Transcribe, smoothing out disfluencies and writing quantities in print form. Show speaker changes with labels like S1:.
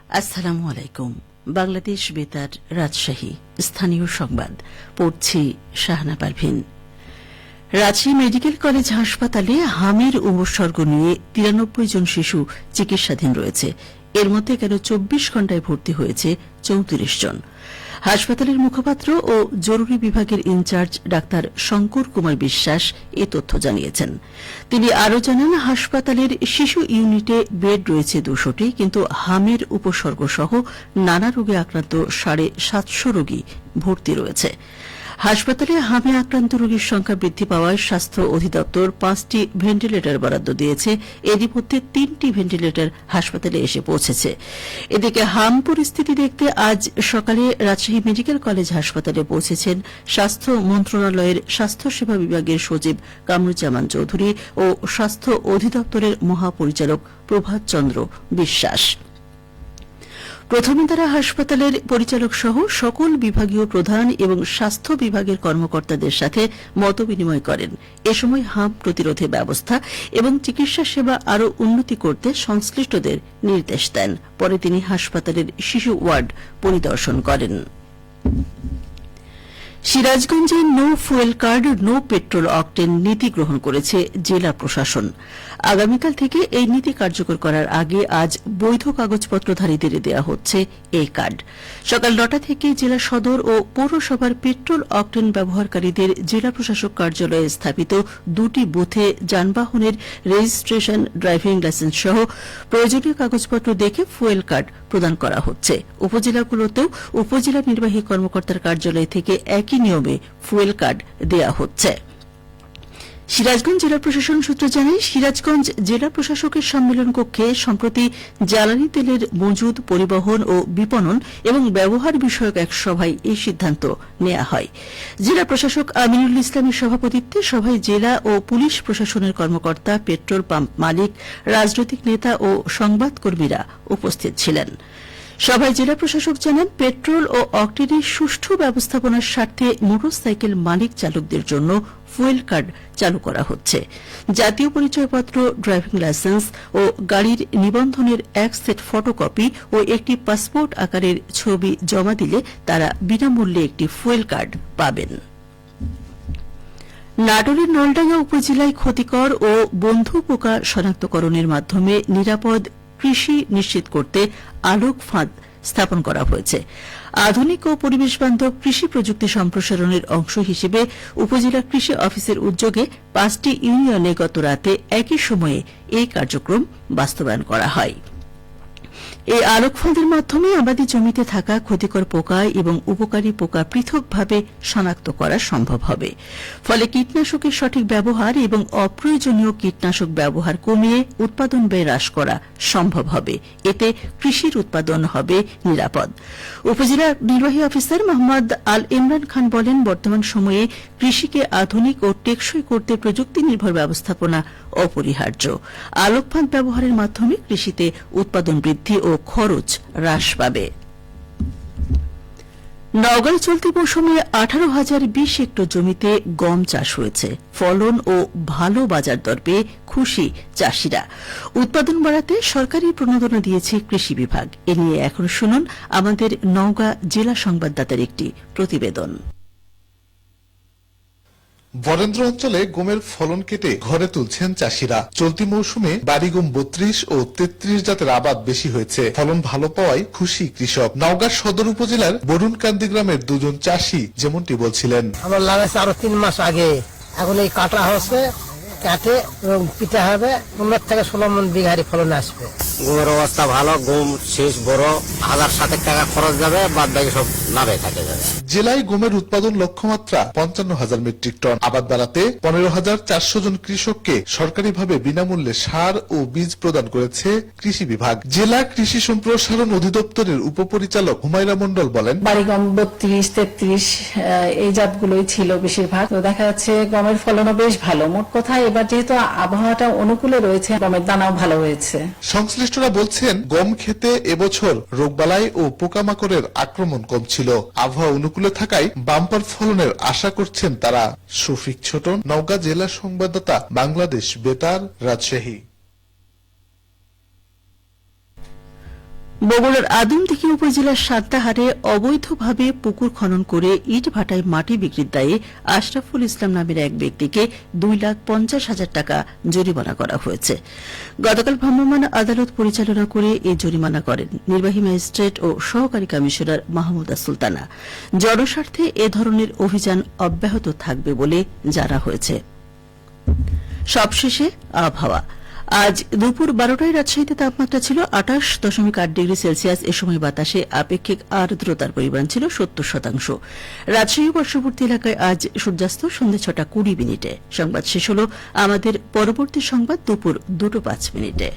S1: আসসালামু আলাইকুম। বাংলাদেশ বেতার, রাজশাহী স্থানীয় সংবাদ পড়ছি শাহানা পারভিন। রাজশাহী মেডিকেল কলেজ হাসপাতালে হামের উপসর্গ নিয়ে 93 জন শিশু চিকিৎসাধীন রয়েছে। এর মধ্যে কেন 24 ঘণ্টায় ভর্তি হয়েছে 34 জন। হাসপাতালের মুখপাত্র ও জরুরি বিভাগের ইনচার্জ ডাক্তার শঙ্কর কুমার বিশ্বাস এ তথ্য জানিয়েছেন। তিনি আরও জানান, হাসপাতালের শিশু ইউনিটে বেড রয়েছে 200টি, কিন্তু হামের উপসর্গ সহ নানা রোগে আক্রান্ত 750 রোগী ভর্তি রয়েছে। হাসপাতালে হামে আক্রান্ত রোগীর সংখ্যা বৃদ্ধি পাওয়ায় স্বাস্থ্য অধিদপ্তর 5টি ভেন্টিলেটর বরাদ্দ দিয়েছে। এরই মধ্যে 3টি ভেন্টিলেটর হাসপাতালে এসে পৌঁছেছে। এদিকে হাম পরিস্থিতি দেখতে আজ সকালে রাজশাহী মেডিকেল কলেজ হাসপাতালে পৌঁছেছেন স্বাস্থ্য মন্ত্রণালয়ের স্বাস্থ্যসেবা বিভাগের সচিব কামরুজ্জামান চৌধুরী ও স্বাস্থ্য অধিদপ্তরের মহাপরিচালক প্রভাত চন্দ্র বিশ্বাস। প্রথমে তারা হাসপাতালের পরিচালক সহ সকল বিভাগীয় প্রধান এবং স্বাস্থ্য বিভাগের কর্মকর্তাদের সাথে মতবিনিময় করেন। এ সময় হাম প্রতিরোধে ব্যবস্থা এবং চিকিৎসা সেবা আরও উন্নতি করতে সংশ্লিষ্টদের নির্দেশ দেন। পরে তিনি হাসপাতালের শিশু ওয়ার্ড পরিদর্শন করেন। সিরাজগঞ্জে no fuel card, no petrol octane নীতি গ্রহণ করেছে জেলা প্রশাসন। আগামীকাল থেকে এই নীতি কার্যকর করার আগে আজ বৈধ কাগজপত্রধারীদের দেওয়া হচ্ছে এই কার্ড। সকাল 9টা থেকে জেলা সদর ও পৌরসভার পেট্রোল অকটেন ব্যবহারকারীদের জেলা প্রশাসক কার্যালয়ে স্থাপিত 2টি বুথে যানবাহনের রেজিস্ট্রেশন, ড্রাইভিং লাইসেন্স সহ প্রয়োজনীয় কাগজপত্র দেখে ফুয়েল কার্ড প্রদান করা হচ্ছে। উপজেলাগুলোতেও উপজেলা নির্বাহী কর্মকর্তার কার্যালয় থেকে একই নিয়মে ফুয়েল কার্ড দেওয়া হচ্ছে। সিরাজগঞ্জ জেলা প্রশাসন সূত্র জানায়, সিরাজগঞ্জ জেলা প্রশাসকের সম্মেলন কক্ষে সম্প্রতি জ্বালানি তেলের মজুদ, পরিবহন ও বিপণন এবং ব্যবহার বিষয়ক এক সভায় এই সিদ্ধান্ত নেওয়া হয়। জেলা প্রশাসক আমিনুল ইসলামের সভাপতিত্বে সভায় জেলা ও পুলিশ প্রশাসনের কর্মকর্তা, পেট্রোল পাম্প মালিক, রাজনৈতিক নেতা ও সংবাদকর্মীরা উপস্থিত ছিলেন। সভায় জেলা প্রশাসক জানান, পেট্রোল ও অকটেনের সুষ্ঠু ব্যবস্থাপনার স্বার্থে মোটরসাইকেল মালিক চালকদের জন্য ফুয়েল কার্ড চালু করা হচ্ছে। জাতীয় পরিচয়পত্র, ড্রাইভিং লাইসেন্স ও গাড়ির নিবন্ধনের এক সেট ফটোকপি ও একটি পাসপোর্ট আকারের ছবি জমা দিলে তারা বিনামূল্যে একটি ফুয়েল কার্ড পাবেন। নাটোরের নলডাঙ্গা উপজেলায় ক্ষতিকর ও বন্ধু পোকা শনাক্তকরণের মাধ্যমে নিরাপদ কৃষি নিশ্চিত করতে আলোক ফাঁদ স্থাপন করা হয়েছে। আধুনিক ও পরিবেশ বান্ধব কৃষি প্রযুক্তি সম্প্রসারণের অংশ হিসেবে উপজেলা কৃষি অফিসের উদ্যোগে 5টি ইউনিয়নে গত রাতে একই সময়ে এই কার্যক্রম বাস্তবায়ন করা হয়। এই আলোক ফাঁদের মাধ্যমে আবাদি জমিতে থাকা ক্ষতিকর পোকা এবং উপকারী পোকা পৃথকভাবে শনাক্ত করা সম্ভব হবে। ফলে কীটনাশকের সঠিক ব্যবহার এবং অপ্রয়োজনীয় কীটনাশক ব্যবহার কমিয়ে উৎপাদন ব্যয় হ্রাস করা সম্ভব হবে। এতে কৃষির উৎপাদন হবে নিরাপদ। উপজেলা নির্বাহী অফিসার মোহাম্মদ আল ইমরান খান বলেন, বর্তমান সময়ে কৃষিকে আধুনিক ও টেকসই করতে প্রযুক্তি নির্ভর ব্যবস্থাপনা অপরিহার্য। আলোক ফাঁদ ব্যবহারের মাধ্যমে কৃষিতে উৎপাদন বৃদ্ধি ও খরচ হ্রাস পাবে। নওগাঁয় চলতি মৌসুমে 18,020 হেক্টর জমিতে গম চাষ হয়েছে। ফলন ও ভালো বাজার দর পেয়ে খুশি চাষিরা। উৎপাদন বাড়াতে সরকারি প্রণোদনা দিয়েছে কৃষি বিভাগ। এ নিয়ে এখন শুনুন আমাদের নওগাঁ জেলা সংবাদদাতার একটি প্রতিবেদন।
S2: বরেন্দ্র অঞ্চলে গমের ফলন কেটে ঘরে তুলছেন চাষিরা। চলতি মৌসুমে বাড়ি গম 32 ও 33 জাতের আবাদ বেশি হয়েছে। ফলন ভালো পাওয়ায় খুশি কৃষক। নওগাঁ সদর উপজেলার বরুণকান্দি গ্রামের 2 জন চাষি যেমনটি বলছিলেন,
S3: আমার লাগাইছে আরো 3 মাস আগে, এখন এই কাটা হচ্ছে, কাটে এবং পিঠা হবে, 15 থেকে 16 মণ বিঘারি ফলন আসবে।
S4: গমের অবস্থা ভালো, গম শেষ বড়, 1007 টাকা খরচ যাবে, বাদ বাকি সব লাভে থাকে যাবে।
S2: জেলায় গমের উৎপাদন লক্ষ্যমাত্রা 55,000 মেট্রিক টন। আবাদ বাড়াতে 15,400 জন কৃষককে সরকারিভাবে বিনামূল্যে সার ও বীজ প্রদান করেছে কৃষি বিভাগ। জেলা কৃষি সম্প্রসারণ অধিদপ্তরের উপপরিচালক হুমায়রা মণ্ডল বলেন,
S5: বাড়ি গম 32, 33 এই জাতগুলোই ছিল বেশিরভাগ। তো দেখা যাচ্ছে গমের ফলনও বেশ ভালো। মোট কথা এবার যেহেতু আবহাওয়াটা অনুকূলে রয়েছে, গমের দানাও ভালো হয়েছে।
S2: সংশ্লিষ্টরা বলছেন, গম খেতে এবছর রোগবালাই ও পোকামাকড়ের আক্রমণ কম ছিল। আবহাওয়া অনুকূলে থাকায় বাম্পার ফলনের আশা করছেন তারা। শফিক ছোটন, নওগাঁ জেলা সংবাদদাতা, বাংলাদেশ বেতার, রাজশাহী।
S1: বগুড়ার আদমদীঘি উপজেলার সান্তাহারে অবৈধভাবে পুকুর খনন করে ইট ভাটায় মাটি বিক্রির দায়ে আশরাফুল ইসলাম নামের এক ব্যক্তিকে 2,50,000 টাকা জরিমানা করা হয়েছে। গতকাল ভ্রাম্যমাণ আদালত পরিচালনা করে এই জরিমানা করেন নির্বাহী ম্যাজিস্ট্রেট ও সহকারী কমিশনার মাহমুদা সুলতানা। জনস্বার্থে এ ধরনের অভিযান অব্যাহত থাকবে বলে জানা হয়েছে। সবশেষে আবহাওয়া। আজ দুপুর 12টায় রাজশাহীতে তাপমাত্রা ছিল 28.8 ডিগ্রি সেলসিয়াস। এ সময় বাতাসে আপেক্ষিক আর্দ্রতার পরিমাণ ছিল 70%। রাজশাহী পার্শ্ববর্তী এলাকায় আজ সূর্যাস্ত সন্ধ্যে 6:20 সংবাদ শেষ হল। আমাদের পরবর্তী সংবাদ দুপুর 2:05।